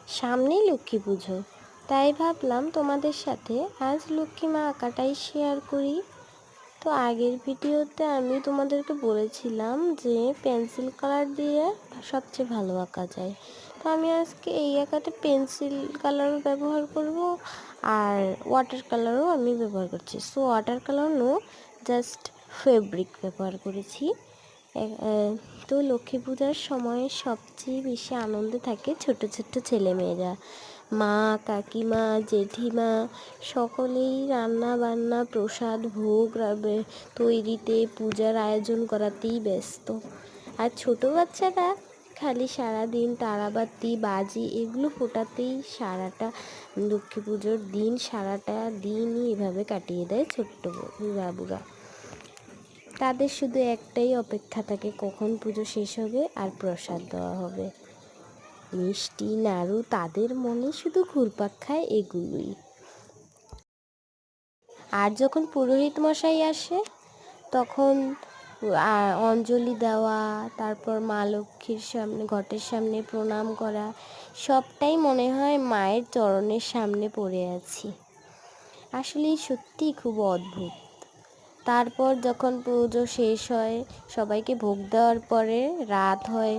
সামনেই লক্ষ্মী পুজো, তাই ভাবলাম তোমাদের সাথে আজ লক্ষ্মী মা আঁকাটাই শেয়ার করি। তো আগের ভিডিওতে আমি তোমাদেরকে বলেছিলাম যে পেন্সিল কালার দিয়ে সবচেয়ে ভালো আঁকা যায়। তো আমি আজকে এই আঁকাতে পেন্সিল কালারও ব্যবহার করব আর ওয়াটার কালারও আমি ব্যবহার করছি। So water colour no, just fabric ব্যবহার করেছি। তো লক্ষ্মী পূজার সময় সবচেয়ে বেশি আনন্দে থাকে ছোট ছোট ছেলেমেয়েরা। মা, কাকিমা, জেঠিমা সকলেই রান্না বান্না, প্রসাদ, ভোগ তৈরিতে, পূজার আয়োজন করাতেই ব্যস্ত। আর ছোট বাচ্চারা খালি সারাদিন তারাবাতি, বাজি এগুলো ফোটাতেই সারাটা লক্ষ্মী পুজোর দিন, সারাটা দিনই এভাবে কাটিয়ে দেয় ছোট্ট বাবুরা। তাদের শুধু একটাই অপেক্ষা থাকে কখন পুজো শেষ হবে আর প্রসাদ দেওয়া হবে। মিষ্টি, নাড়ু, তাদের মনে শুধু ঘুরপাক খায় এগুলোই। আর যখন পুরোহিত মশাই আসে তখন অঞ্জলি দেওয়া, তারপর মা লক্ষ্মীর সামনে, ঘটের সামনে প্রণাম করা, সবটাই মনে হয় মায়ের চরণের সামনে পড়ে আছি। আসলেই সত্যিই খুব অদ্ভুত। তারপর যখন পুজো শেষ হয়, সবাইকে ভোগ দেওয়ার পরে রাত হয়,